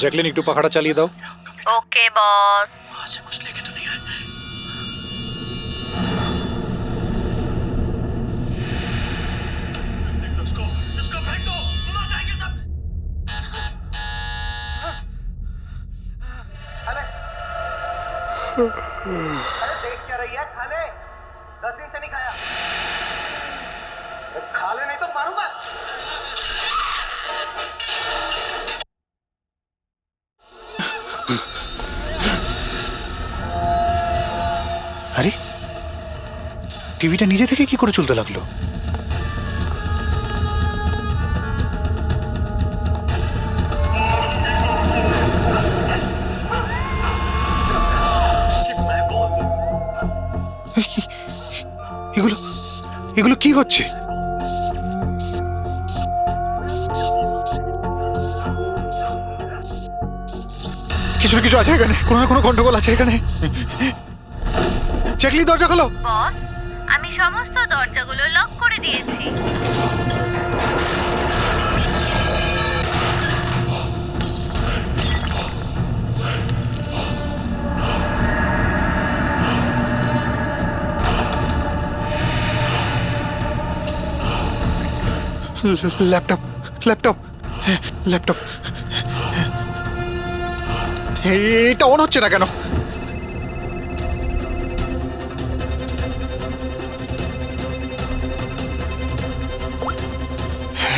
Jacqueline একটু পাখাটা চালিয়ে দাও। ওকে বস। से कुछ लेके तो नहीं आए? इसको फेंक दो, मर जाएंगे सब। खाले अरे देख क्या रही है? खाले 10 दिन से नहीं खाया। खा ले नहीं तो मारूंगा। আরে টিভিটা নিজে থেকে কি করে চলতে লাগলো? এগুলো এগুলো কি হচ্ছে? কিছু না কিছু আছে এখানে, কোনো না কোনো গন্ডগোল আছে এখানে। জ্যাকলিন দরজা খোলো। বস, আমি সমস্ত দরজাগুলো লক করে দিয়েছি। ল্যাপটপ ল্যাপটপ ল্যাপটপ এটা অন হচ্ছে না কেন?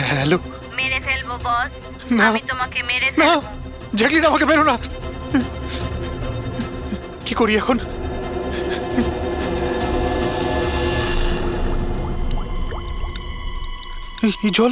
হ্যালো। মেরে ফেলবো বস, না। আমি তোমাকে মেরে না ফেলবো। জ্যাকলিন আমাকে বেরো না। কি করি এখন? এই জল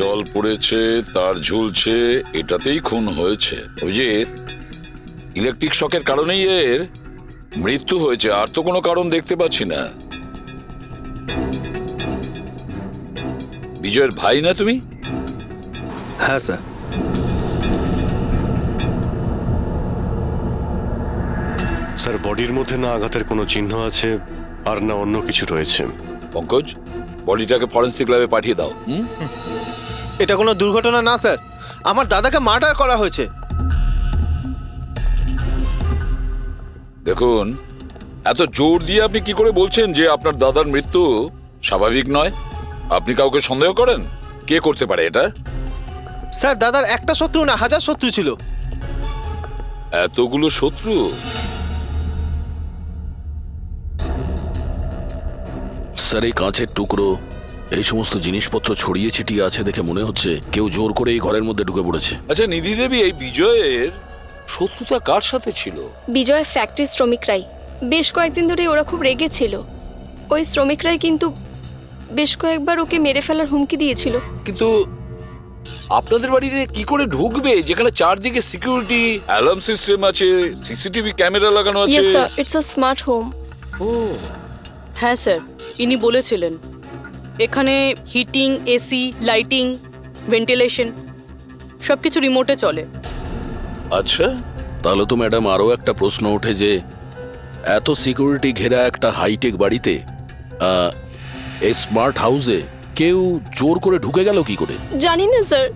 জল পড়েছে, তার ঝুলছে, এটাতেই খুন হয়েছে। অভিজিৎ, ইলেকট্রিক শকের কারণেই এর মৃত্যু হয়েছে, আর তো কোনো কারণ দেখতে পাচ্ছি না। বিজয়ের ভাই না তুমি? হ্যাঁ স্যার। স্যার, বডির মধ্যে না আঘাতের কোনো চিহ্ন আছে আর না অন্য কিছু রয়েছে। পঙ্কজ, বডিটাকে ফরেন্সিক ল্যাবে পাঠিয়ে দাও। এটা কোনো দুর্ঘটনা না স্যার, আমার দাদাকে মার্ডার করা হয়েছে। দেখুন, এত জোর দিয়ে আপনি কি করে বলছেন যে আপনার দাদার মৃত্যু স্বাভাবিক নয়? আপনি কাউকে সন্দেহ করেন? কে করতে পারে এটা? স্যার, দাদার একটা শত্রু না, হাজার শত্রু ছিল। এতগুলো শত্রু? স্যার, এই কাঁচের টুকরো, এই সমস্ত জিনিসপত্র ছড়িয়ে ছিটিয়ে আছে দেখে মনে হচ্ছে কেউ জোর করে এই ঘরের মধ্যে ঢুকে পড়েছে। আচ্ছা নিধি দেবী, এই বিজয়ের শত্রুতা কার সাথে ছিল? বিজয় ফ্যাক্টরি শ্রমিকরাই। বেশ কয়েকদিন ধরে ওরা খুব রেগে ছিল। ওই শ্রমিকরাই কিন্তু বেশ কয়েকবার ওকে মেরে ফেলার হুমকি দিয়েছিল। কিন্তু আপনাদের বাড়িতে কি করে ঢুকবে যেখানে চারদিকে সিকিউরিটি, অ্যালার্ম সিস্টেম আছে, সিসিটিভি ক্যামেরা লাগানো আছে? Yes sir, it's a smart home. ও হ্যাঁ স্যার, ইনি বলেছিলেন এখানে হিটিং, এসি, লাইটিং, ভেন্টিলেশন সবকিছু রিমোটে চলে। আচ্ছা, তাহলে তো ম্যাডাম আরও একটা প্রশ্ন ওঠে যে এত সিকিউরিটি ঘেরা একটা হাইটেক বাড়িতে, এই স্মার্ট হাউসে কেউ জোর করে ঢুকে গেল কি করে? জানি না স্যার।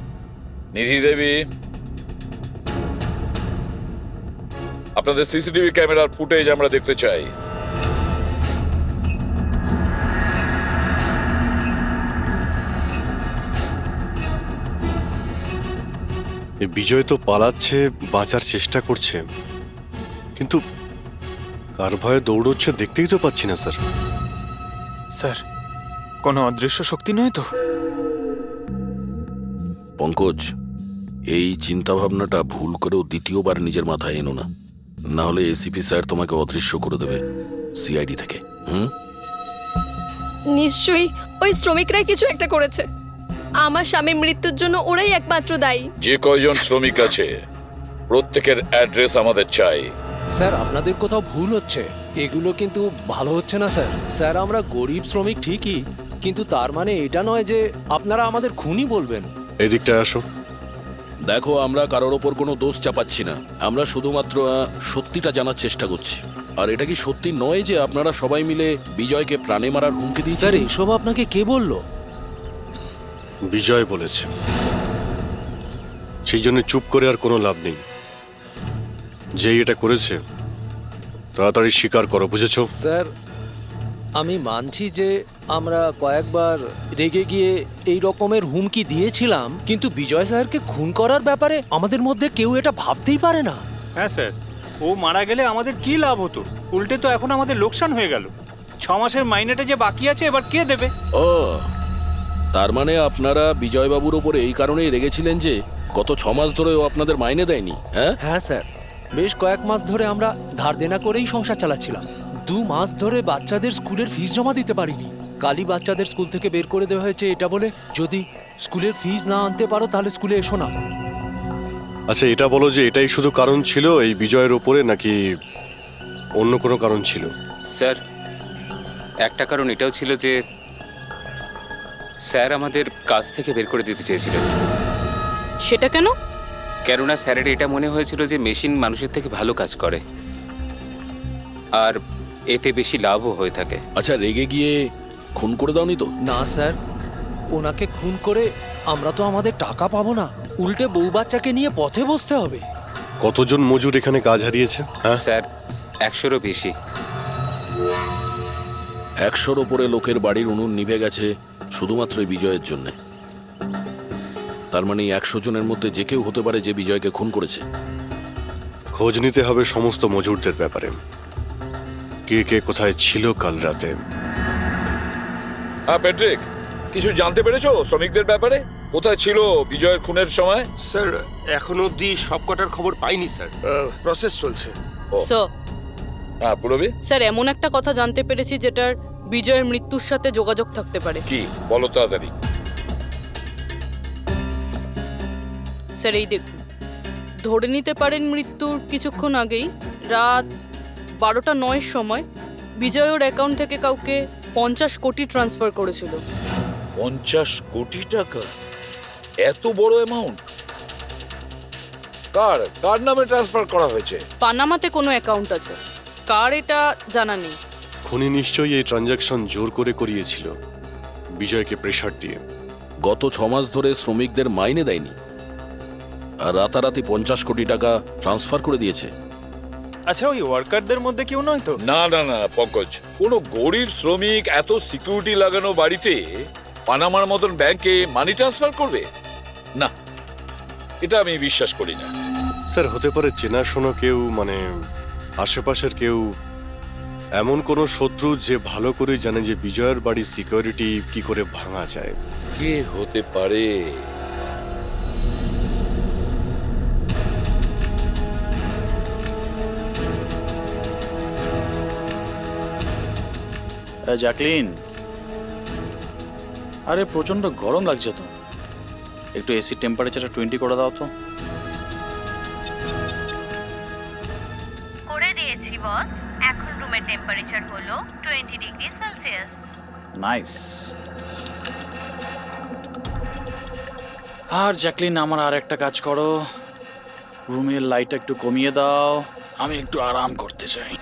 নিধি দেবী, আপনাদের সিসিটিভি ক্যামেরার ফুটেজ আমরা দেখতে চাই। বিজয় তো পালাচ্ছে, বাঁচার চেষ্টা করছে, কিন্তু কার ভয়ে দৌড়চ্ছে দেখতেই তো পাচ্ছি না স্যার। স্যার, কোনো অদৃশ্য শক্তি নয় তো? পঙ্কজ, এই চিন্তাভাবনাটা ভুল করেও দ্বিতীয়বার নিজের মাথায় এনো না, না হলে এসিপি স্যার তোমাকে অদৃশ্য করে দেবে সিআইডি থেকে। নিশ্চয়ই ওই শ্রমিকরাই কিছু একটা করেছে। আমার স্বামীর মৃত্যুর জন্য ওরাই একমাত্র দায়ী। যে কয়জন শ্রমিক আছে প্রত্যেকের অ্যাড্রেস আমাদের চাই। স্যার আপনাদের কোথাও ভুল হচ্ছে, এগুলো কিন্তু ভালো হচ্ছে না স্যার। স্যার আমরা গরিব শ্রমিক ঠিকই, কিন্তু তার মানে এটা নয় যে আপনারা আমাদের খুনি বলবেন। এদিকটায় আসো। দেখো, আমরা কারোর ওপর কোনো দোষ চাপাচ্ছি না, আমরা শুধুমাত্র সত্যিটা জানার চেষ্টা করছি। আর এটা কি সত্যি নয় যে আপনারা সবাই মিলে বিজয়কে প্রাণে মারার হুমকি স্যার দিয়েছেন? এসব আপনাকে কে বললো? বিজয় বলেছে, সেই জন্য চুপ করে আর কোনো লাভ নেই। যেই এটা করেছে তাড়াতাড়ি স্বীকার করো, বুঝেছো? স্যার আমি মানছি যে আমরা কয়েকবার রেগে গিয়ে এই রকমের হুমকি দিয়েছিলাম, কিন্তু বিজয় স্যারকে খুন করার ব্যাপারে আমাদের মধ্যে কেউ এটা ভাবতেই পারে না। হ্যাঁ স্যার, ও মারা গেলে আমাদের কি লাভ হতো? উল্টে তো এখন আমাদের লোকসান হয়ে গেল। 6 মাসের মাইনেটা যে বাকি আছে এবার কে দেবে? ও, তার মানে আপনারা বিজয়বাবুর ওপরে এই কারণেই রেগেছিলেন যে গত 6 মাস ধরে ও আপনাদের মাইনে দেয়নি? হ্যাঁ হ্যাঁ স্যার, বেশ কয়েক মাস ধরে আমরা ধার দেনা করেই সংসার চালাচ্ছিলাম। 2 মাস ধরে বাচ্চাদের স্কুলের ফিস জমা দিতে পারিনি। কালই বাচ্চাদের স্কুল থেকে বের করে দেওয়া হয়েছে এটা বলে, যদি স্কুলের ফিস না আনতে পারো তাহলে স্কুলে এসো না। আচ্ছা এটা বলো যে এটাই শুধু কারণ ছিল এই বিজয়ের ওপরে, নাকি অন্য কোনো কারণ ছিল? স্যার একটা কারণ এটাও ছিল যে স্যার আমাদের কাজ থেকে বের করে দিতে চেয়েছিলেন। সেটা কেন? কেননা স্যারের এটা মনে হয়েছিল যে মেশিন মানুষের থেকে ভালো কাজ করে আর এতে বেশি লাভও হয়ে থাকে। আচ্ছা, রেগে গিয়ে খুন করে দাওনি তো? না স্যার, ওনাকে খুন করে আমরা তো আমাদের টাকা পাবো না, উল্টে বউ বাচ্চাকে নিয়ে পথে বসতে হবে। কতজন মজুর এখানে কাজ হারিয়েছে? হ্যাঁ স্যার 100-এরও বেশি। 100-র ওপরে লোকের বাড়ির উনুন নিভে গেছে শুধুমাত্র এই বিজয়ের জন্য। তার মানে 100 জনের মধ্যে যে কেউ হতে পারে যে বিজয়কে খুন করেছে। খোঁজ নিতে হবে সমস্ত মজুরদের ব্যাপারে, কে কে কোথায় ছিল কাল রাতে। হ্যাঁ প্যাট্রিক, কিছু জানতে পেরেছো শ্রমিকদের ব্যাপারে? কোথায় ছিল বিজয়ের খুনের সময়? স্যার এখনো অবধি সব কটার খবর পাইনি স্যার, প্রসেস চলছে। স্যার, হ্যাঁ পুরবি, স্যার এমন একটা কথা জানতে পেরেছি যেটার বিজয়ের মৃত্যুর সাথে যোগাযোগ থাকতে পারে। কি বলো তাড়াতাড়ি। স্যার এই দেখুন, ধরে নিতে পারেন মৃত্যুর কিছুক্ষণ আগেই রাত 12টা 9-এর সময় বিজয় ওর অ্যাকাউন্ট থেকে কাউকে 50 কোটি ট্রান্সফার করেছিল। 50 কোটি টাকা? এত বড় অ্যামাউন্ট কার কার নামে ট্রান্সফার করা হয়েছে? পানামাতে কোনো অ্যাকাউন্ট আছে, কার এটা জানা নেই। খুনি নিশ্চয়ই এই ট্রানজাকশন জোর করে করিয়েছিল বিজয়কে প্রেসার দিয়ে। গত 6 মাস ধরে শ্রমিকদের মাইনে দেয়নি আর রাতারাতি 50 কোটি টাকা ট্রান্সফার করে দিয়েছে। আচ্ছা ওই ওয়ার্কারদের মধ্যে কেউ নয় তো? না না না পঙ্কজ, কোনো গরিব শ্রমিক এত সিকিউরিটি লাগানো বাড়িতে পানামার মতন ব্যাংকে মানি ট্রান্সফার করবে? না, এটা আমি বিশ্বাস করি না। স্যার হতে পারে চেনাশোনা কেউ, মানে আশেপাশের কেউ, এমন কোনো শত্রু যে ভালো করে জানে যে বিজয়ের বাড়ির সিকিউরিটি কি করে ভাঙা যায়। কে হতে পারে? জ্যাকলিন, আরে প্রচন্ড গরম লাগছে তো, একটু এসি টেম্পারেচারটা 20 করে দাও তো। করে দিয়েছি বস। এখন রুমের টেম্পারেচার হলো 20 ডিগ্রি সেলসিয়াস। নাইস। আর জ্যাকলিন, আমার আর একটা কাজ করো, রুমের লাইটটা একটু কমিয়ে দাও, আমি একটু আরাম করতে চাই।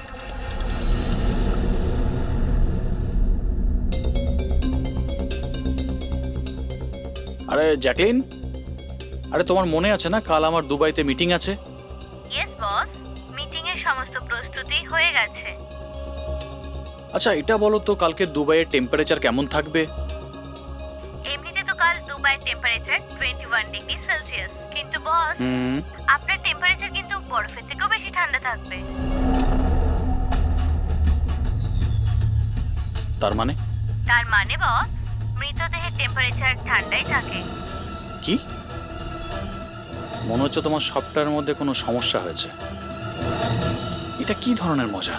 আরে জ্যাকলিন, আরে তোমার মনে আছে না কাল আমার দুবাইতে মিটিং আছে? ইয়েস বস, মিটিং এর সমস্ত প্রস্তুতি হয়ে গেছে। আচ্ছা এটা বলো তো, কালকে দুবাইয়ের টেম্পারেচার কেমন থাকবে? এমনিতে তো কাল দুবাইয়ের টেম্পারেচার 21 ডিগ্রি সেলসিয়াস, কিন্তু বস আপনার টেম্পারেচার কিন্তু বরফের থেকেও বেশি ঠান্ডা থাকবে। তার মানে? তার মানে বস, মৃতদেহের টেম্পারেচার ঠান্ডাই থাকে। কি? মনে হচ্ছে তোমার সফটওয়্যারের মধ্যে কোনো সমস্যা হয়েছে। এটা কি ধরনের মজা?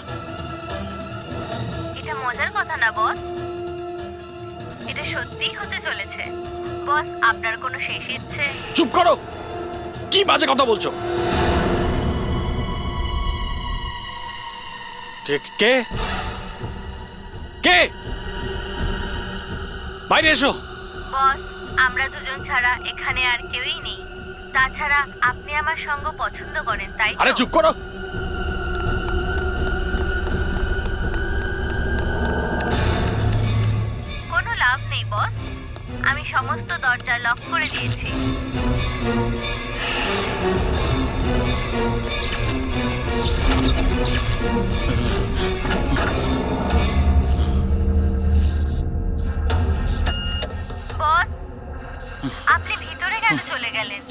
এটা মজার কথা না বস, এটা সত্যিই হতে চলেছে। বস আপনার কোনো শেষ ইচ্ছে? চুপ করো, কি বাজে কথা বলছো? কে কে কে বাইরে এসো। বস আমরা দুজন ছাড়া এখানে আর কেউই নেই। তাছাড়া আপনি আমার সঙ্গ পছন্দ করেন, তাই তো? আরে চুপ করো। কোনো লাভ নেই বস, আমি সমস্ত দরজা লক করে দিয়েছি। বস আপনি ভিতরে কেন চলে গেলেন?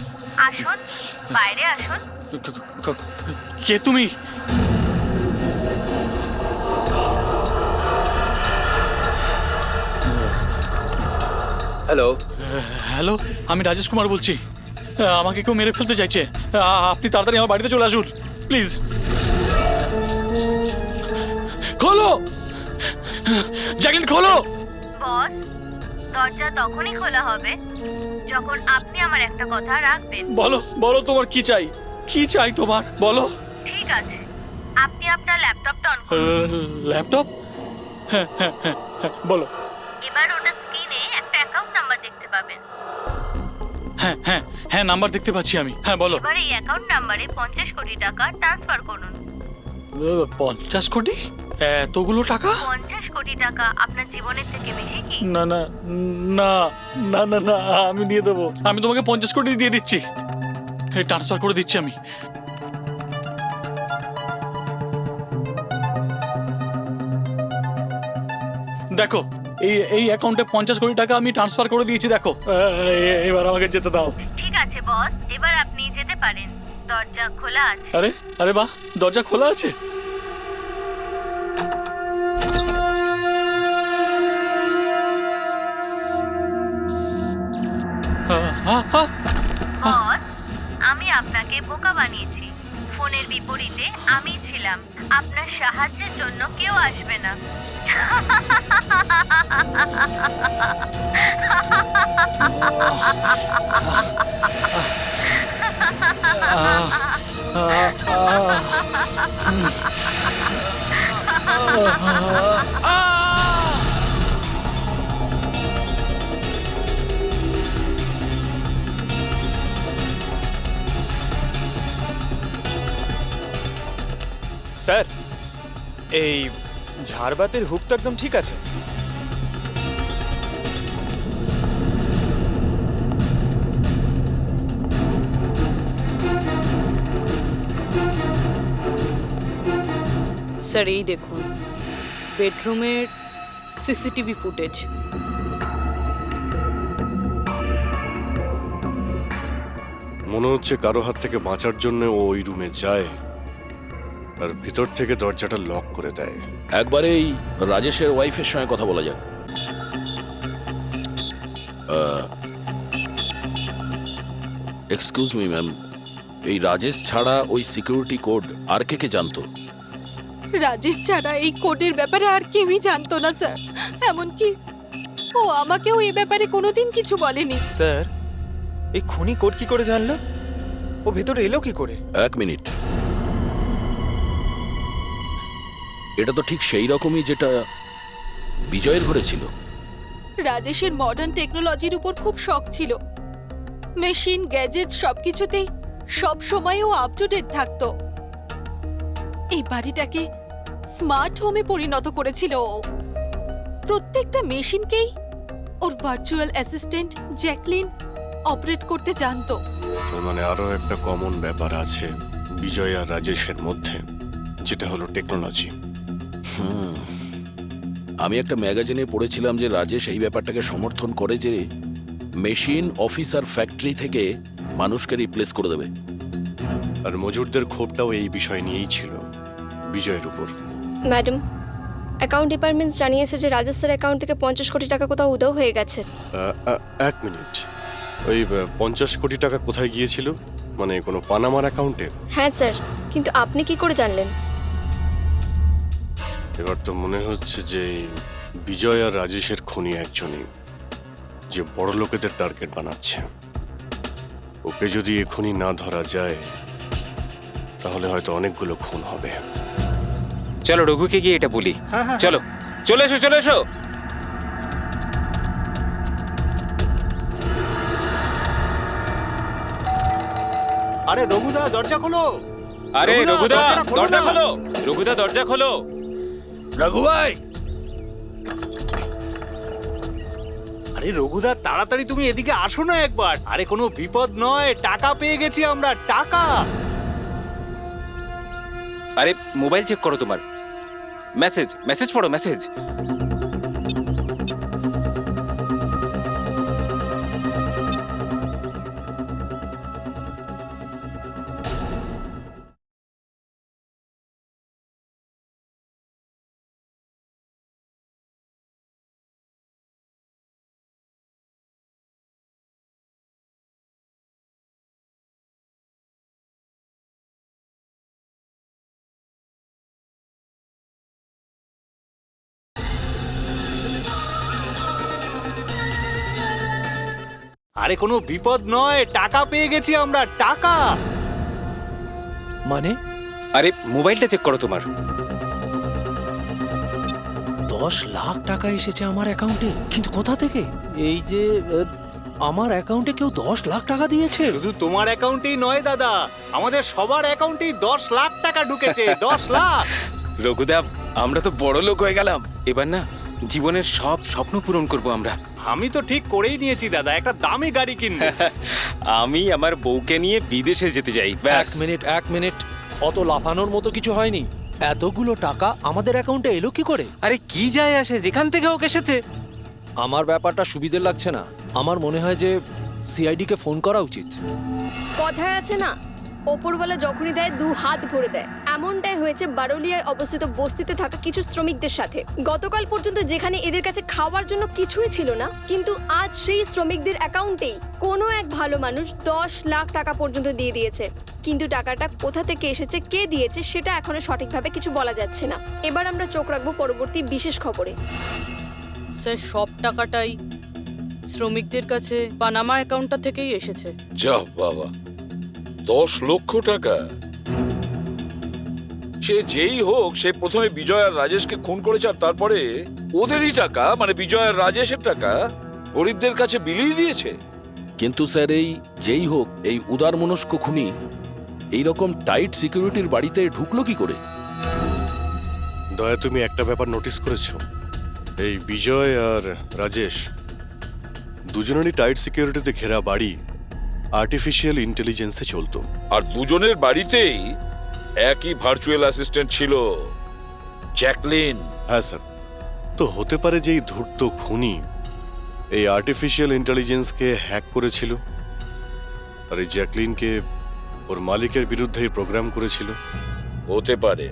আসুন, বাইরে আসুন। কে তুমি? হ্যালো, হ্যালো, আমি রাজেশ কুমার বলছি। আমাকে কেউ মেরে ফেলতে চাইছে। আপনি তাড়াতাড়ি আমার বাড়িতে চলে আসুন প্লিজ। খোলো জ্যাকলিন, খোলো। বস দরজা তখনই খোলা হবে যখন আপনি আমার একটা কথা রাখবেন। বলো বলো, তোমার কি চাই? কি চাই তোমার, বলো। ঠিক আছে, আপনি আপনার ল্যাপটপটা অন করুন। ল্যাপটপ? হ্যাঁ হ্যাঁ হ্যাঁ হ্যাঁ, বলো। এবার ওটা স্ক্রিনে একটা অ্যাকাউন্ট নাম্বার দেখতে পাবেন। হ্যাঁ হ্যাঁ হ্যাঁ, নাম্বার দেখতে পাচ্ছি আমি। হ্যাঁ বলো। এবার এই অ্যাকাউন্ট নাম্বারে 50 কোটি টাকা ট্রান্সফার করুন। 50 কোটি? এতগুলো টাকা? 50 কোটি টাকা আপনার জীবনের থেকে বেশি কি? না না না না না না, আমি দিয়ে দেবো। আমি তোমাকে 50 কোটি দিয়ে দিচ্ছি। ট্রান্সফার করে দিচ্ছি আমি। দেখো, এই অ্যাকাউন্টে 50 কোটি টাকা আমি ট্রান্সফার করে দিয়েছি। দেখো, এবার আমাকে যেতে দাও। ঠিক আছে বস, এবার আপনি যেতে পারেন, দরজা খোলা আছে। আরে আরে বাহ, দরজা খোলা আছে। বস আমি আপনাকে বোকা বানিয়েছি। ফোনের বিপরীতে আমি ছিলাম। আপনার সাহায্যের জন্য কেউ আসবে না। স্যার, এই ঝাড়বাতির হুক তো একদম ঠিক আছে। স্যার এই দেখুন, বেডরুমের সিসিটিভি ফুটেজ। মনে হচ্ছে কারো হাত থেকে বাঁচার জন্য ও ওই রুমে যায় আর ভিতর থেকে দরজাটা লক করে দেয়। একবারেই রাজেশের ওয়াইফের সঙ্গে কথা বলা যাক। এক্সকিউজ মি ম্যাম, এই রাজেশ ছাড়া ওই সিকিউরিটি কোড আর কে কে জানতো? রাজেশ ছাড়া এই কোডের ব্যাপারে আর কেউই জানতো না স্যার। এমনকি ও আমাকেও এই ব্যাপারে কোনোদিন কিছু বলেনি। স্যার, এই খুনি কোড কি করে জানলো? ও ভেতরে এলো কি করে? এক মিনিট, এটা তো ঠিক সেই রকমই যেটা বিজয়ের ঘরে ছিল। রাজেশের মডার্ন টেকনোলজির উপর খুব শখ ছিল। মেশিন, গ্যাজেট সবকিছুতেই সব সময় ও আপ টু ডেট থাকতো। এই বাড়িটাকে স্মার্ট হোমে পরিণত করেছিল ও। প্রত্যেকটা মেশিনকেই ওর ভার্চুয়াল অ্যাসিস্ট্যান্ট জ্যাকলিন অপারেট করতে জানতো। তার মানে আরো একটা কমন ব্যাপার আছে বিজয় আর রাজেশের মধ্যে, যেটা হলো টেকনোলজি। আমি একটা ম্যাগাজিনে পড়েছিলাম যে রাজেশ এই ব্যাপারটাকে সমর্থন করে যে মেশিন, অফিস আর ফ্যাক্টরি থেকে মানুষকে রিপ্লেস করে দেবে। আর মজুরদের ক্ষোভটাও এই বিষয় নিয়েই ছিল, বিজয়ের উপর। ম্যাডাম, অ্যাকাউন্ট ডিপার্টমেন্ট জানিয়েছে যে রাজেশ স্যার অ্যাকাউন্ট থেকে 50 কোটি টাকা কোথাও উধাও হয়ে গেছে। এক মিনিট, ওই 50 কোটি টাকা কোথায় গিয়েছিল? মানে কোনো পানামার অ্যাকাউন্টে? হ্যাঁ স্যার, কিন্তু আপনি কি করে জানলেন? এবার তো মনে হচ্ছে যে বিজয় আর রাজেশের খুনি একজনই। যে বড় লোকেদের টার্গেট বানাচ্ছে। ওকে যদি এখনই না ধরা যায় তাহলে হয়তো অনেকগুলো খুন হবে। চলো রঘুকে গিয়ে এটা বলি। চলো, চলে এসো, চলে এসো। আরে রঘুদা দরজা খোলো। আরে রঘুদা দরজাটা খোলো দরজা না। খোলো, রঘুদা দরজা খোলো। রঘু ভাই, আরে রঘুদা তাড়াতাড়ি তুমি এদিকে আসো না একবার। আরে কোনো বিপদ নয়, টাকা পেয়ে গেছি আমরা, টাকা। আরে মোবাইল চেক করো তোমার। মেসেজ মেসেজ পড়ো, মেসেজ। আরে কোনো বিপদ নয়, টাকা পেয়ে গেছি আমরা, টাকা। মানে আরে মোবাইলটা চেক করো তোমার। 10 লাখ টাকা এসেছে আমার অ্যাকাউন্টে, কিন্তু কোথা থেকে? এই যে আমার অ্যাকাউন্টে কেউ 10 লাখ টাকা দিয়েছে? শুধু তোমার অ্যাকাউন্টেই নয় দাদা, আমাদের সবার অ্যাকাউন্টেই 10 লাখ টাকা ঢুকেছে। 10 লাখ। রঘুদা, আমরা তো বড় লোক হয়ে গেলাম। এবার না জীবনের সব স্বপ্ন পূরণ করব আমরা। আমি তো ঠিক করেই নিয়েছি দাদা, একটা দামি গাড়ি কিনবো। আমি আমার বউকে নিয়ে বিদেশে যেতে চাই, ব্যাস। এক মিনিট, অত লাফানোর মতো কিছু হয়নি। এতগুলো টাকা আমাদের অ্যাকাউন্টে এলো কি করে? আরে কি যায় আসে, যেখান থেকে হোক এসেছে। আমার ব্যাপারটা সুবিধে লাগছে না। আমার মনে হয় যে সিআইডি কে ফোন করা উচিত। কথায় আছে না, ওপরওয়ালা যখনই দেয় 2 হাত ভরে দেয়। এমনটাই হয়েছে বারোলিয়ায় অবস্থিত বস্তিতে থাকা কিছু শ্রমিকদের সাথে। গতকাল পর্যন্ত যেখানে এদের কাছে খাওয়ার জন্য কিছুই ছিল না, কিন্তু আজ সেই শ্রমিকদের অ্যাকাউন্টেই কোনো এক ভালো মানুষ 10 লাখ টাকা পর্যন্ত দিয়ে দিয়েছে। কিন্তু টাকাটা কোথা থেকে এসেছে, কে দিয়েছে, সেটা এখনো সঠিকভাবে কিছু বলা যাচ্ছে না। এবার আমরা চোখ রাখবো পরবর্তী বিশেষ খবরে। স্যার, সব টাকাটাই শ্রমিকদের কাছে পানামা অ্যাকাউন্টটা থেকেই এসেছে। যা বাবা, 10 লক্ষ টাকা! সে যেই হোক, সে প্রথমে বিজয় আর রাজেশকে খুন করেছে, আর তারপরে ওদেরই টাকা, মানে বিজয় আর রাজেশের টাকা গরিবদের কাছে বিলিয়ে দিয়েছে। কিন্তু স্যার, এই যেই হোক, এই উদারমনস্ক খুনি এইরকম টাইট সিকিউরিটির বাড়িতে ঢুকলো কি করে? দয়া, তুমি একটা ব্যাপার নোটিস করেছো? এই বিজয় আর রাজেশ দুজনেরই টাইট সিকিউরিটিতে ঘেরা বাড়ি আর্টিফিশিয়াল ইন্টেলিজেন্সে চলতো। আর দুজনের বাড়িতেই একই ভার্চুয়াল অ্যাসিস্ট্যান্ট ছিল, জ্যাকলিন। হ্যাঁ স্যার, তো হতে পারে যে এই ধূর্ত খুনি এই আর্টিফিশিয়াল ইন্টেলিজেন্সকে হ্যাক করেছিল, আর এই জ্যাকলিনকে ওর মালিকের বিরুদ্ধে প্রোগ্রাম করেছিল। হতে পারে।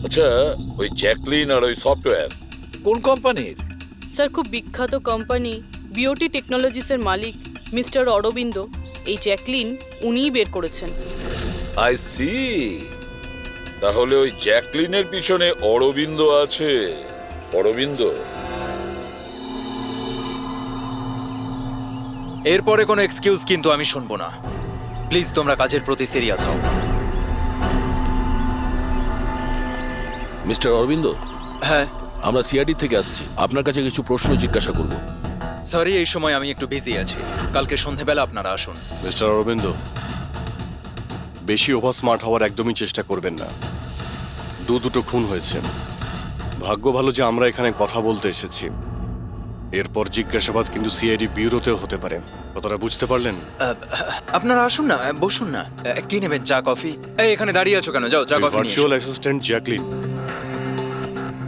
আচ্ছা, ওই জ্যাকলিন আর ওই সফটওয়্যার কোন কোম্পানির? স্যার, খুব বিখ্যাত কোম্পানি বিওটি টেকনোলজিসের মালিক মিস্টার অরবিন্দ, এই জ্যাকলিন উনিই বের করেছেন। I see. তাহলে ওই জ্যাকলিনের পিছনে অরবিন্দ আছে। অরবিন্দ। এরপরে কোনো এক্সকিউজ কিন্তু আমি শুনবো না। প্লিজ তোমরা কাজের প্রতি সিরিয়াস হও। মিস্টার অরবিন্দ। হ্যাঁ, আমরা সিআইডি থেকে আসছি, আপনার কাছে কিছু প্রশ্ন জিজ্ঞাসা করব। সরি, এই সময় আমি একটু বিজি আছি। কালকে সন্ধেবেলা আপনারা আসুন। মিস্টার অরবিন্দ, বেশি ওভার স্মার্ট হওয়ার একদমই চেষ্টা করবেন না। দুটো খুন হয়েছে। ভাগ্য ভালো যে আমরা এখানে কথা বলতে এসেছি। এরপর জিজ্ঞাসাবাদ কিন্তু সিআইডি ব্যুরোতেও হতে পারে। কথাটা বুঝতে পারলেন? আপনারা আসুন না, বসুন না। কি নেবেন, চা কফি? এই এখানে দাঁড়িয়ে আছো কেন? যাও চা কফি নিয়ে ভার্চুয়াল অ্যাসিস্ট্যান্ট জ্যাকলিন,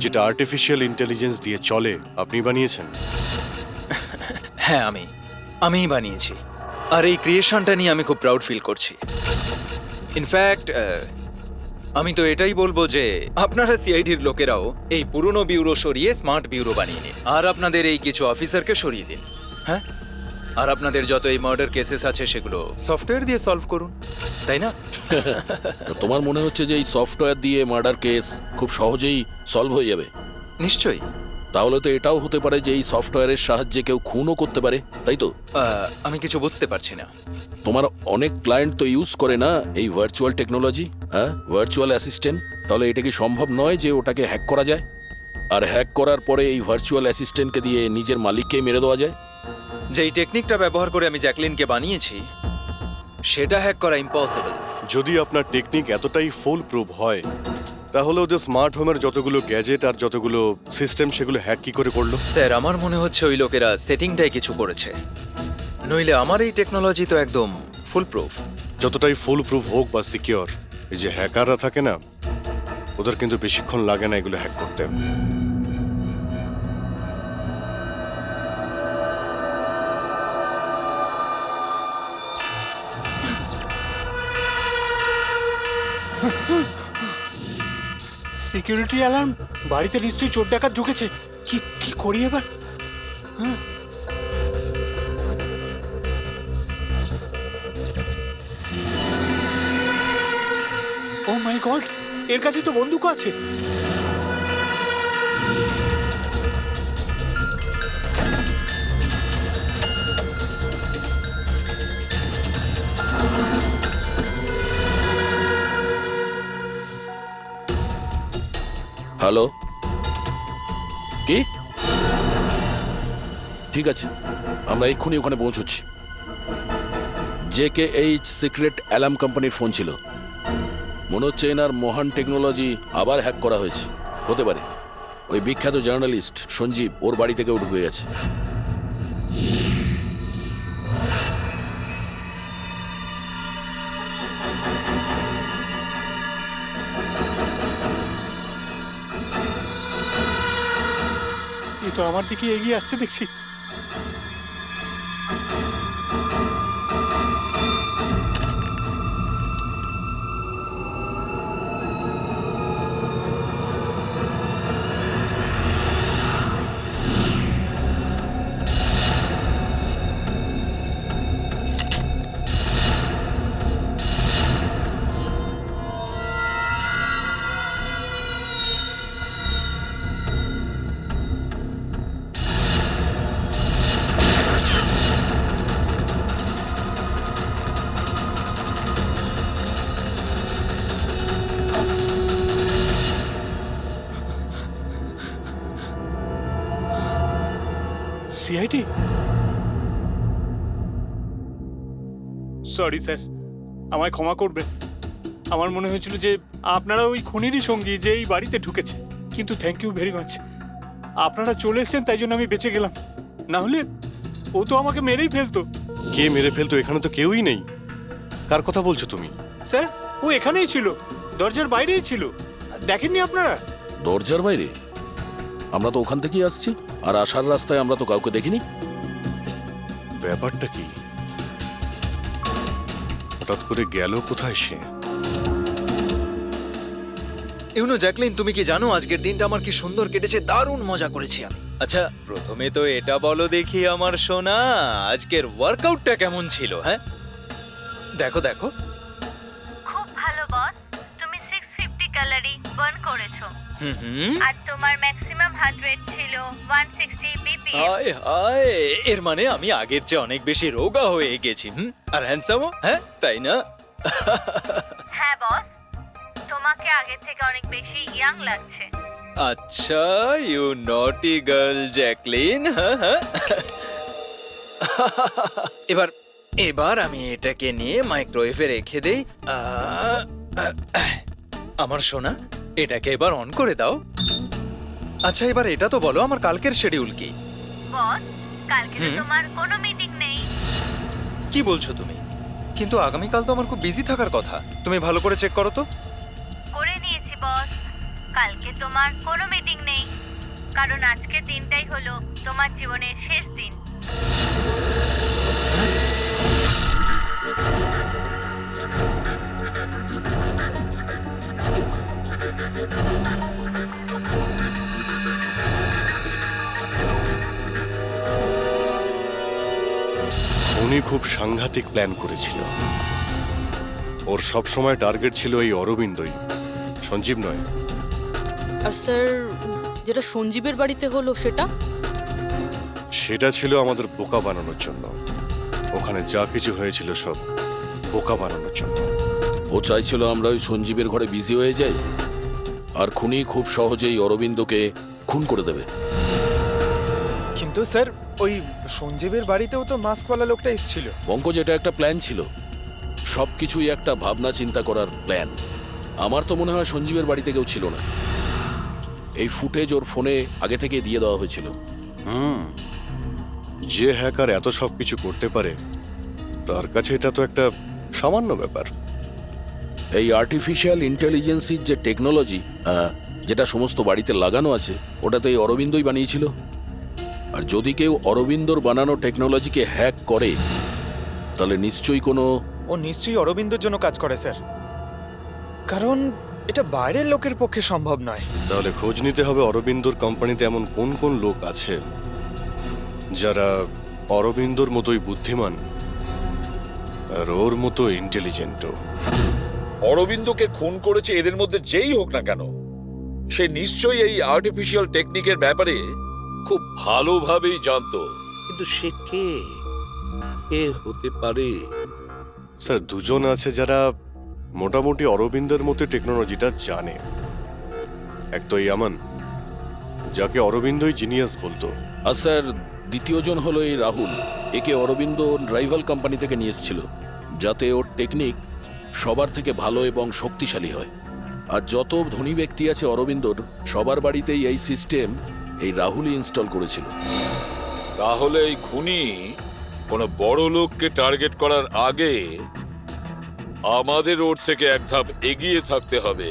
যেটা আর্টিফিশিয়াল ইন্টেলিজেন্স দিয়ে চলে, আপনি বানিয়েছেন? হ্যাঁ, আমিই বানিয়েছি। আর এই ক্রিয়েশনটা নিয়ে আমি খুব প্রাউড ফিল করছি। ইনফ্যাক্ট আমি তো এটাই বলবো যে আপনারা সিআইডির লোকেরাও এই পুরনো ব্যুরো সরিয়ে স্মার্ট ব্যুরো বানিয়ে নিন, আর আপনাদের এই কিছু অফিসারকে সরিয়ে দিন। হ্যাঁ, আর আপনাদের যত এই মার্ডার কেসেস আছে সেগুলো সফটওয়্যার দিয়ে সলভ করুন, তাই না? তোমার মনে হচ্ছে যে এই সফটওয়্যার দিয়ে মার্ডার কেস খুব সহজেই সলভ হয়ে যাবে? নিশ্চয়ই। তাহলে তো এটাও হতে পারে যে এই সফটওয়্যারের সাহায্যে কেউ খুনও করতে পারে, তাই তো? আমি কিছু বুঝতে পারছি না। তোমার অনেক ক্লায়েন্ট তো ইউজ করে না এই ভার্চুয়াল টেকনোলজি, হ্যাঁ, ভার্চুয়াল অ্যাসিস্ট্যান্ট। তাহলে এটা কি সম্ভব নয় যে ওটাকে হ্যাক করা যায়, আর হ্যাক করার পরে এই ভার্চুয়াল অ্যাসিস্ট্যান্টকে দিয়ে নিজের মালিককেই মেরে দেওয়া যায়? যেই টেকনিকটা ব্যবহার করে আমি জ্যাকলিনকে বানিয়েছি সেটা হ্যাক করা ইম্পসিবল। যদি আপনার টেকনিক এতটাই ফুল প্রুফ হয়, তাহলে ওদের স্মার্ট হোমের যতগুলো গ্যাজেট আর যতগুলো সিস্টেম সেগুলো হ্যাক কি করে করলো? স্যার, আমার মনে হচ্ছে ওই লোকেরা সেটিংটাই কিছু করেছে, নইলে আমার এই টেকনোলজি তো একদম ফুল প্রুফ। যতটাই ফুল প্রুফ হোক বা সিকিউর, এই যে হ্যাকাররা থাকে না, ওদের কিন্তু বেশিক্ষণ লাগে না এগুলো হ্যাক করতে। Security alarm! বাড়িতে নিশ্চয়ই চোর ডাকাত ঢুকেছে। কি কি করি এবার? ও মাই গড, এর কাছে তো বন্দুক আছে। হ্যালো, কি? ঠিক আছে, আমরা এক্ষুনি ওখানে পৌঁছচ্ছি। JKH সিক্রেট অ্যালার্ম কোম্পানির ফোন ছিল। মনে হচ্ছে এনার মহান টেকনোলজি আবার হ্যাক করা হয়েছে। হতে পারে ওই বিখ্যাত জার্নালিস্ট সঞ্জীব ওর বাড়ি থেকেও ঢুকে গেছে। এ তো আমার দিকে এগিয়ে আসছে দেখছি। সিআইডি? সরি স্যার, আমায় ক্ষমা করবেন। আমার মনে হয়েছিল যে আপনারা ওই খুনিরই সঙ্গী যে এই বাড়িতে ঢুকেছে। কিন্তু থ্যাংক ইউ ভেরি মাচ, আপনারা চলে এসেছেন তাই জন্য আমি বেঁচে গেলাম। না হলে ও তো আমাকে মেরেই ফেলতো। কে মেরে ফেলতো? এখানে তো কেউই নেই। কার কথা বলছো তুমি? স্যার, ও এখানেই ছিল, দরজার বাইরেই ছিল। দেখেননি আপনারা? দরজার বাইরে? আমরা তো ওখান থেকেই আসছি, আর আসার রাস্তায় আমরা তো কাউকে দেখিনি। ব্যাপারটা কি? হঠাৎ করে গেল কোথায় সে? ইউনো জ্যাকলিন, তুমি কি জানো আজকের দিনটা আমার কি সুন্দর কেটেছে? দারুণ মজা করেছি আমি। আচ্ছা, প্রথমে তো এটা বলো দেখি আমার সোনা, আজকের ওয়ার্কআউটটা কেমন ছিল? হ্যাঁ, দেখো দেখো। খুব ভালো বস, তুমি 650 ক্যালোরি বার্ন করেছো। আর তোমার ম্যাক্সিমাম হার্ট রেট ছিল 160 বিপিএম। হায় হায়, এর মানে আমি আগের চেয়ে অনেক বেশি রোগা হয়ে গেছি। আর হ্যান্ডসামও, হ্যাঁ তাই না? হ্যাঁ বস, তোমাকে আগের থেকে অনেক বেশি ইয়াং লাগছে। আচ্ছা, ইউ নটি গার্ল জ্যাকলিন। এবার এবার আমি এটাকে নিয়ে মাইক্রোওয়েভে রেখে দেই। আমার সোনা, এটাকে এবার অন করে দাও। আচ্ছা, এবার এটা তো বলো আমার কালকের শিডিউল কি? বস, কালকে তো তোমার কোনো মিটিং নেই। কি বলছো তুমি? কিন্তু আগামীকাল তো আমার খুব বিজি থাকার কথা। তুমি ভালো করে চেক করো তো। করে নিয়েছি বস, কালকে তোমার কোনো মিটিং নেই, কারণ আজকের দিনটাই হলো তোমার জীবনের শেষ দিন। উনি খুব সাংঘাতিক প্ল্যান করেছিল। ওর সব সময় টার্গেট ছিল এই অরবিন্দই, সঞ্জীব নয়। আর স্যার, যেটা সঞ্জীবের বাড়িতে হলো সেটা? সেটা ছিল আমাদের বোকা বানানোর জন্য। ওখানে যা কিছু হয়েছিল সব বোকা বানানোর জন্য। ও চাইছিল আমরা ওই সঞ্জীবের ঘরে বিজি হয়ে যাই, আর খুনি খুব সহজেই অরবিন্দকে খুন করে দেবে। কিন্তু স্যার ওই সঞ্জীবের বাড়িতেও তো মাস্কওয়ালা লোকটা এসেছিল। পঙ্কজ, এটা একটা প্ল্যান ছিল, সবকিছুই একটা ভাবনা চিন্তা করার প্ল্যান। আমার তো মনে হয় সঞ্জীবের বাড়িতে কেউ ছিল না। এই ফুটেজ ওর ফোনে আগে থেকে দিয়ে দেওয়া হয়েছিল। যে হ্যাকার এত সব কিছু করতে পারে তার কাছে এটা তো একটা সামান্য ব্যাপার। এই আর্টিফিশিয়াল ইন্টেলিজেন্সির যে টেকনোলজি, যেটা সমস্ত বাড়িতে লাগানো আছে, ওটা তো এই অরবিন্দই বানিয়েছিল। আর যদি কেউ অরবিন্দর বানানো টেকনোলজিকে হ্যাক করে, তাহলে নিশ্চয়ই কোনো... ও নিশ্চয়ই অরবিন্দর জন্য কাজ করে স্যার, কারণ এটা বাইরের লোকের পক্ষে সম্ভব নয়। তাহলে খোঁজ নিতে হবে অরবিন্দর কোম্পানিতে এমন কোন কোন লোক আছে যারা অরবিন্দর মতোই বুদ্ধিমান আর ওর মতো ইন্টেলিজেন্টও। অরবিন্দকে খুন করেছে এদের মধ্যে যেই হোক না কেন, সে নিশ্চয়ই এই আর্টিফিশিয়াল টেকনিকের ব্যাপারে খুব ভালোভাবেই জানতো। কিন্তু সে কে হতে পারে? স্যার, দুজন আছে যারা মোটামুটি অরবিন্দের মতো টেকনোলজিটা জানে। এক তো ইয়ামান, যাকে অরবিন্দই জিনিয়াস বলতো। আর স্যার, দ্বিতীয়জন হলো এই রাহুল। একে অরবিন্দ রাইভাল কোম্পানি থেকে নিয়ে এসেছিল, যাতে ওর টেকনিক সবার থেকে ভালো এবং শক্তিশালী হয়। আর যত ধনী ব্যক্তি আছে অরবিন্দর, সবার বাড়িতেই এই সিস্টেম এই রাহুলই ইনস্টল করেছিল। তাহলে এই খুনি কোনো বড় লোককে টার্গেট করার আগে আমাদের ওর থেকে এক ধাপ এগিয়ে থাকতে হবে।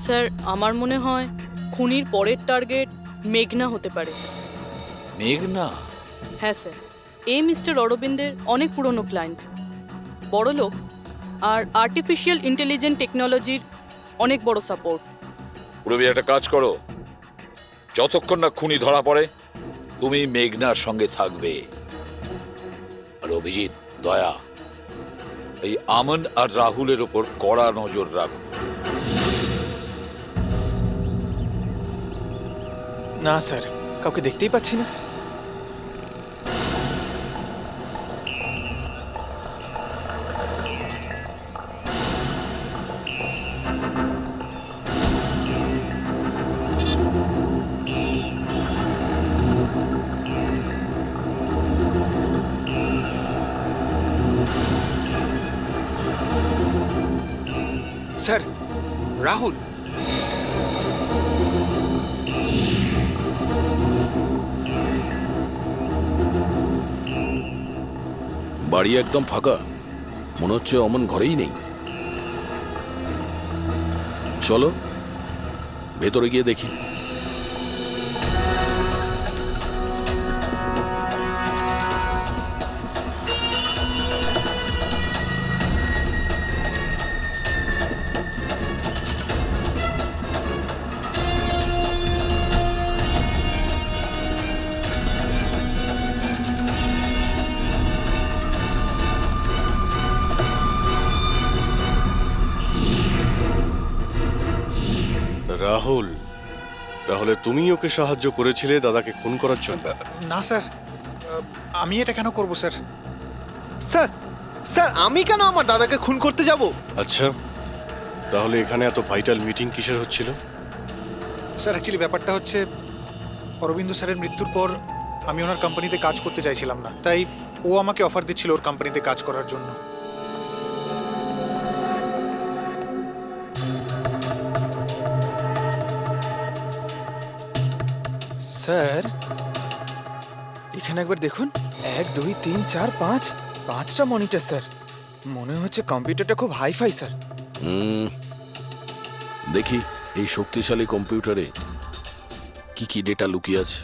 স্যার, আমার মনে হয় খুনির পরের টার্গেট মেঘনা হতে পারে। মেঘনা? হ্যাঁ স্যার, এই মিস্টার অরবিন্দের অনেক পুরনো ক্লায়েন্ট, বড় লোক, আর আর্টিফিশিয়াল ইন্টেলিজেন্ট টেকনোলজির অনেক বড় সাপোর্ট। পুরবি, একটা কাজ করো, যতক্ষণ না খুনি ধরা পড়ে তুমি মেঘনার সঙ্গে থাকবে। আর অভিজিৎ, দয়া, এই আমন আর রাহুলের ওপর কড়া নজর রাখো। না স্যার, কাউকে দেখতেই পাচ্ছি না। স্যার, রাহুল। বাড়ি একদম ফাঁকা, মনে হচ্ছে অমন ঘরেই নেই। চলো ভেতরে গিয়ে দেখি। রাহুল, তাহলে তুমি ওকে সাহায্য করেছিলে দাদাকে খুন করার জন্য? না স্যার, আমি এটা কেন করব স্যার? স্যার, স্যার আমি কেন আমার দাদাকে খুন করতে যাব? আচ্ছা, তাহলে এখানে এত ভাইটাল মিটিং কিসের হচ্ছিল? স্যার, অ্যাকচুয়ালি ব্যাপারটা হচ্ছে অরবিন্দ স্যারের মৃত্যুর পর আমি ওনার কোম্পানিতে কাজ করতে চাইছিলাম না, তাই ও আমাকে অফার দিচ্ছিল ওর কোম্পানিতে কাজ করার জন্য। স্যার, এখানে একবার দেখুন, 1 2 3 4 5 5টা মনিটর স্যার। মনে হচ্ছে কম্পিউটারটা খুব হাইফাই স্যার। দেখি এই শক্তিশালী কম্পিউটারে কি কি ডেটা লুকিয়ে আছে।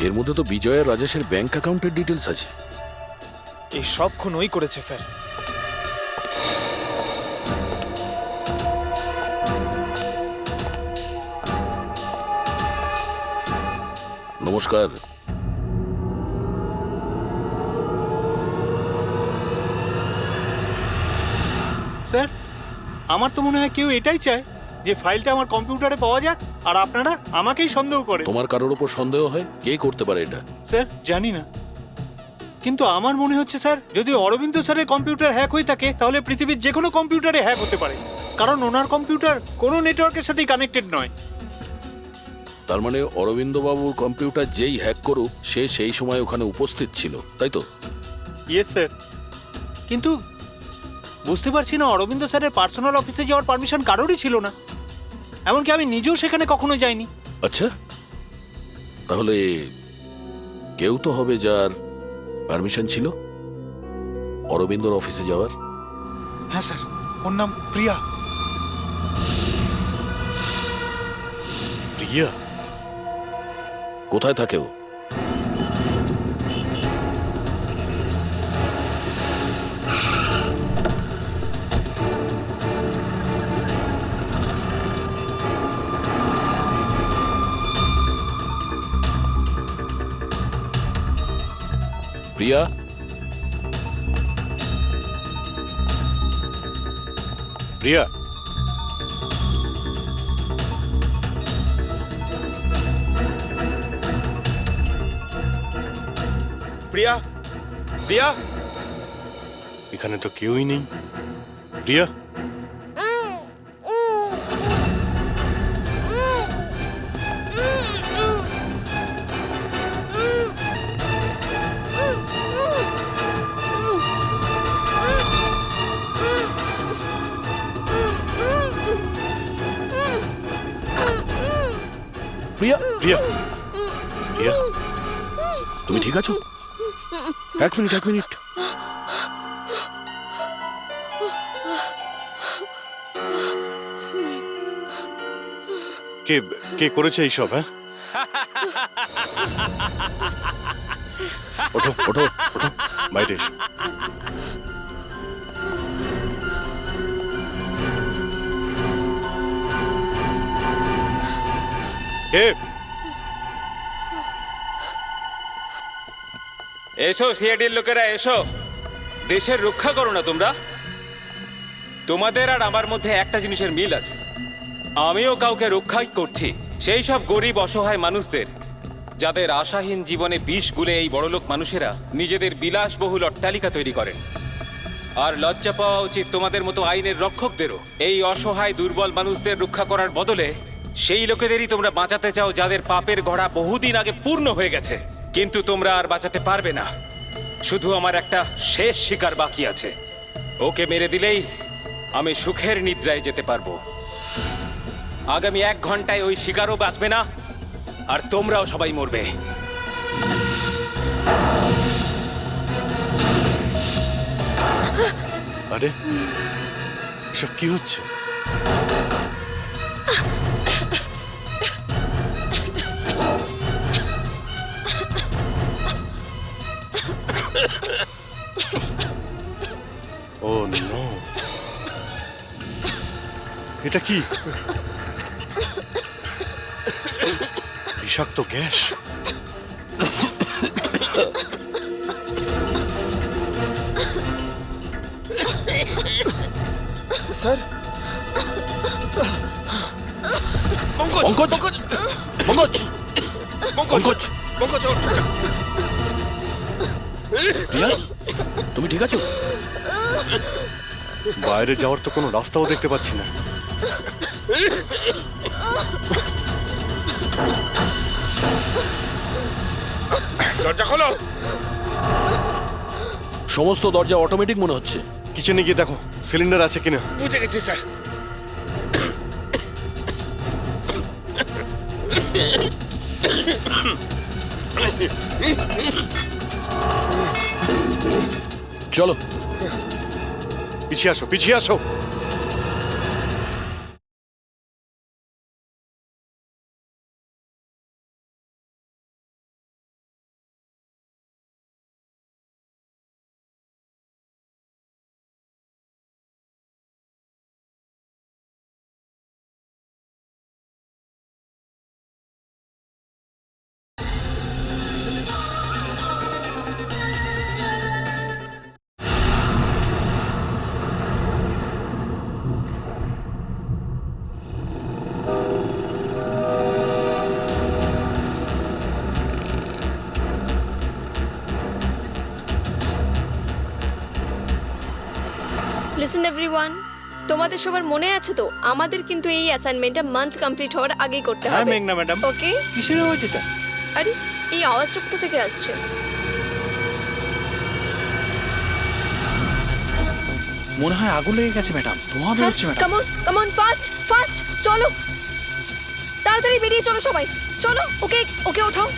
এর মধ্যে তো বিজয় আর রাজেশের ব্যাংক অ্যাকাউন্টের ডিটেলস আছে। এই সব খুন ওই করেছে স্যার। নমস্কার। স্যার আমার তো মনে হয় কেউ এটাই চায় যে ফাইলটা আমার কম্পিউটারে পাওয়া যাক আর আপনারা আমাকেই সন্দেহ করেন। তোমার কারোর উপর সন্দেহ হয়? কে করতে পারে এটা? স্যার জানি না, কিন্তু আমার মনে হচ্ছে স্যার যদি অরবিন্দ স্যারের কম্পিউটার হ্যাক হয়ে থাকে তাহলে পৃথিবীর যে কোনো কম্পিউটারে হ্যাক হতে পারে, কারণ ওনার কম্পিউটার কোনো নেটওয়ার্কের সাথেই কানেক্টেড নয়। তার মানে অরবিন্দ বাবুর কম্পিউটার যেই হ্যাক করুক সে সেই সময় ওখানে উপস্থিত ছিল, তাই তো? ইয়েস স্যার, কিন্তু বুঝতে পারছি না অরবিন্দ স্যারের পার্সোনাল অফিসে যাওয়ার পারমিশন কারোরই ছিল না, এমনকি আমি নিজেও সেখানে কখনো যাইনি। আচ্ছা, তাহলে কেউ তো হবে যার পারমিশন ছিল অরবিন্দর অফিসে যাওয়ার। হ্যাঁ স্যার, ওর নাম প্রিয়া। প্রিয়া? কোথায় থাকে ও? প্রিয়া? প্রিয়া? প্রিয়া? প্রিয়া? এখানে তো কেউই নেই। প্রিয়া? প্রিয়া? প্রিয়া? প্রিয়া? তুমি ঠিক আছো? এক মিনিট, এক মিনিট। কে কে করেছে এইসব? হ্যাঁ, ওঠো ওঠো ওঠো, বাইরে এসো। কে? এসো সিআইডির লোকেরা, এসো। দেশের রক্ষা করো না তোমরা? তোমাদের আর আমার মধ্যে একটা জিনিসের মিল আছে, আমিও কাউকে রক্ষাই করছি, সেই সব গরিব অসহায় মানুষদের যাদের আশাহীন জীবনে বিষ গুলে এই বড়লোক মানুষেরা নিজেদের বিলাসবহুল অট্টালিকা তৈরি করেন। আর লজ্জা পাওয়া উচিত তোমাদের মতো আইনের রক্ষকদেরও। এই অসহায় দুর্বল মানুষদের রক্ষা করার বদলে সেই লোকেদেরই তোমরা বাঁচাতে চাও যাদের পাপের ঘোড়া বহুদিন আগে পূর্ণ হয়ে গেছে, কিন্তু তোমরা আর বাঁচাতে পারবে না। শুধু আমার একটা শেষ শিকার বাকি আছে, ওকে মেরে দিলেই আমি সুখের নিদ্রায় যেতে পারবো। আগামী 1 ঘন্টায় ওই শিকারও বাঁচবে না, আর তোমরাও সবাই মরবে। আরে এসব কি হচ্ছে? ও নো, এটা কি? বিষাক্ত গ্যাস। স্যার, পঙ্কজ! পঙ্কজ! পঙ্কজ! পঙ্কজ! পঙ্কজ, ওঠ। প্রিয়া, তুমি ঠিক আছো? বাইরে যাওয়ার তো কোনো রাস্তাও দেখতে পাচ্ছি না। দরজা খোলো। সমস্ত দরজা অটোমেটিক মনে হচ্ছে। কিচেনে গিয়ে দেখো সিলিন্ডার আছে কিনা। বুঝে গেছি স্যার। চলো পিছিয়ে আসো, পিছিয়ে আসো। অ্যাটেনশন এভরিওয়ান, তোমাদের সবার মনে আছে তো আমাদের কিন্তু এই অ্যাসাইনমেন্টটা মান্থ কমপ্লিট হওয়ার আগেই করতে হ্যাঁ হবে। মেঘনা ম্যাডাম। ওকে? কিসের আওয়াজ এটা? আরে এই আওয়াজটা কোথা থেকে আসছে? মনে হয় আগুন লেগে গেছে ম্যাডাম, ধোঁয়া বেরোচ্ছে madam. Come on fast fast, চলো তাড়াতাড়ি বেরিয়ে চলো সবাই, চলো। ওকে ওকে ওঠাও।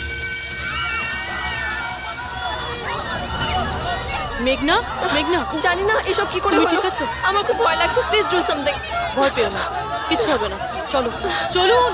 মেঘনা, মেঘনা, জানি না এসব কি করে তুমি হলো। ঠিক আছো? আমার খুব ভয় লাগছে, প্লিজ ডু সামথিং। ভয় পেও না, কিচ্ছু হবে না, চলো চলুন।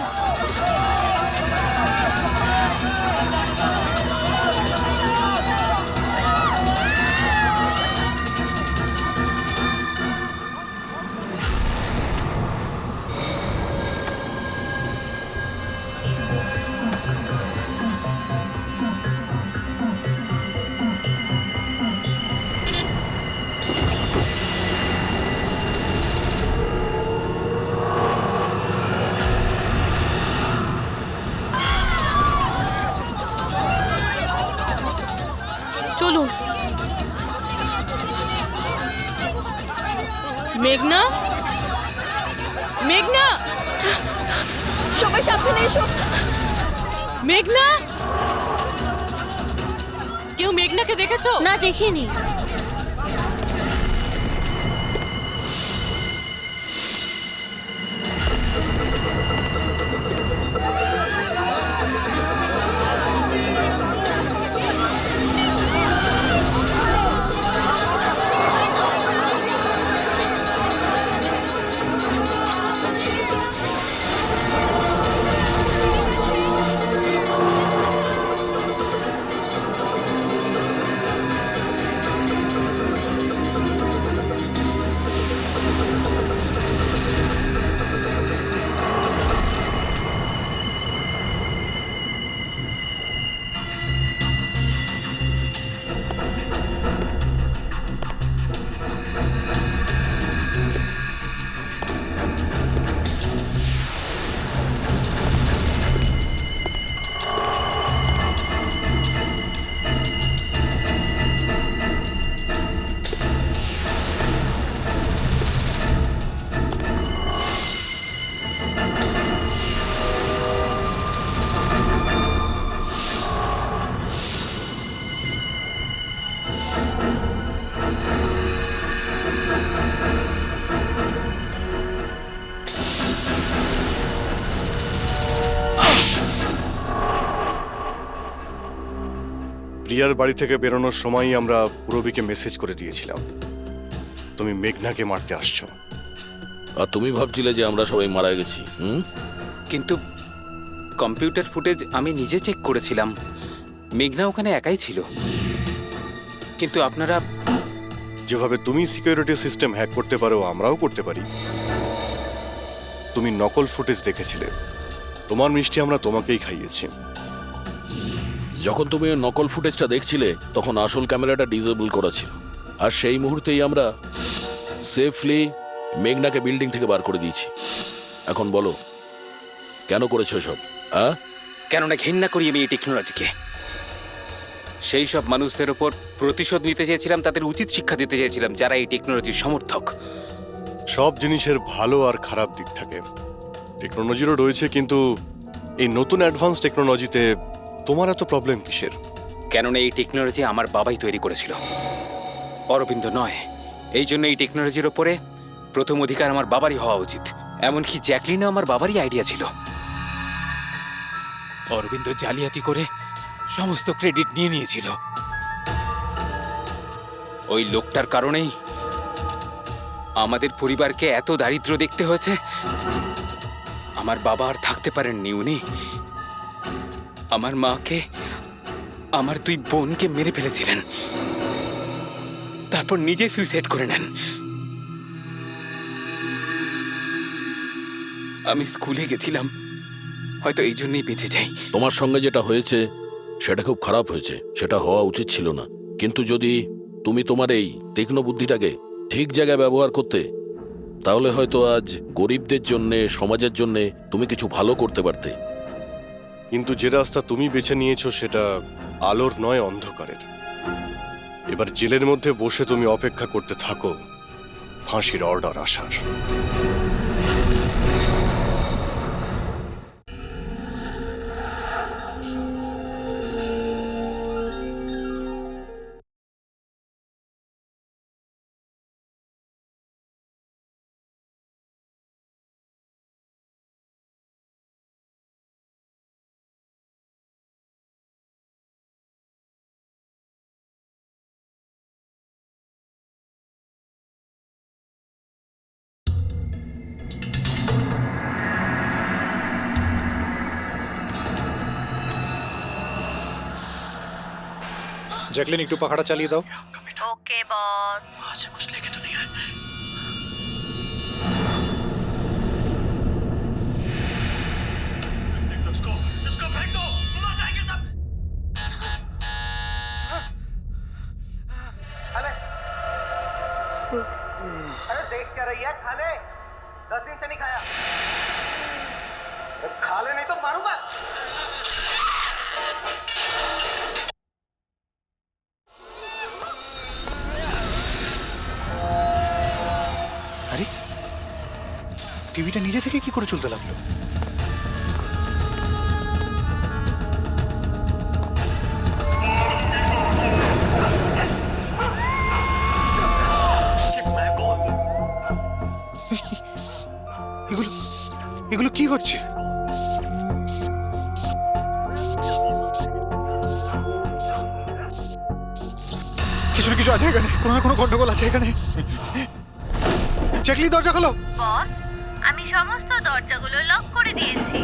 চলুন। মেঘনা, মেঘনা, সবাই সাবধানে এসো। মেঘনা, কেউ মেঘনাকে দেখেছো? না, দেখিনি। প্রিয়ার বাড়ি থেকে বেরোনোর সময়ই আমরা পুরবীকে মেসেজ করে দিয়েছিলাম তুমি মেঘনাকে মারতে আসছো। আর তুমি ভাবছিলে যে আমরা সবাই মারা গেছি? কিন্তু কম্পিউটার ফুটেজ আমি নিজে চেক করেছিলাম, মেঘনা ওখানে একাই ছিল। কিন্তু আপনারা যেভাবে তুমি সিকিউরিটি সিস্টেম হ্যাক করতে পারো আমরাও করতে পারি। তুমি নকল ফুটেজ দেখেছিলে, তোমার মিষ্টি আমরা তোমাকেই খাইয়েছি। যখন তুমি ওই নকল ফুটেজটা দেখছিলে তখন আসল ক্যামেরাটা ডিসেবল করা ছিল, আর সেই মুহূর্তেই আমরা সেফলি মেঘনাকে বিল্ডিং থেকে বার করে দিয়েছি। এখন বলো কেন করেছো এসব? কেননা ঘৃণা করি আমি এই টেকনোলজিকে। সেই সব মানুষদের ওপর প্রতিশোধ নিতে চেয়েছিলাম, তাদের উচিত শিক্ষা দিতে চেয়েছিলাম যারা এই টেকনোলজির সমর্থক। সব জিনিসের ভালো আর খারাপ দিক থাকে, টেকনোলজিরও রয়েছে, কিন্তু এই নতুন অ্যাডভান্স টেকনোলজিতে তোমার এত প্রবলেম কিসের? কেননা এই টেকনোলজি আমার বাবাই তৈরি করেছিল, অরবিন্দ নয়। এই জন্য এই টেকনোলজির ওপরে প্রথম অধিকার আমার বাবারই হওয়া উচিত। এমনকি জ্যাকলিনও আমার বাবারই আইডিয়া ছিল। অরবিন্দ জালিয়াতি করে সমস্ত ক্রেডিট নিয়ে নিয়েছিল। ওই লোকটার কারণেই আমাদের পরিবারকে এত দারিদ্র দেখতে হয়েছে। আমার বাবা আর থাকতে পারেননি, উনি আমার মাকে, আমার দুই বোনকে মেরে ফেলেছিলেন, তারপর নিজে সুইসাইড করে নেন। আমি স্কুলে গেছিলাম, হয়তো এই জন্যই বেঁচে যাই। তোমার সঙ্গে যেটা হয়েছে সেটা খুব খারাপ হয়েছে, সেটা হওয়া উচিত ছিল না। কিন্তু যদি তুমি তোমার এই তীক্ষ্ণ বুদ্ধিটাকে ঠিক জায়গায় ব্যবহার করতে, তাহলে হয়তো আজ গরিবদের জন্য, সমাজের জন্য তুমি কিছু ভালো করতে পারতে। কিন্তু যে রাস্তা তুমি বেছে নিয়েছো সেটা আলোর নয়, অন্ধকারের। এবার জেলের মধ্যে বসে তুমি অপেক্ষা করতে থাকো ফাঁসির অর্ডার আসার। জ্যাকলিন একটু পাখাটা চালিয়ে দাও। ওকে বস। अरे देख क्या रही है? खा ले, 10 दिन से नहीं खाया। खा ले नहीं तो मारूंगा। আরে টিভিটা নিজে থেকে কি করে চলতে লাগলো? এগুলো এগুলো কি হচ্ছে? কিছু না কিছু আছে এখানে, কোনো না কোনো গন্ডগোল আছে এখানে। জ্যাকলিন দরজা খোলো। বস, আমি সমস্ত দরজাগুলো লক করে দিয়েছি।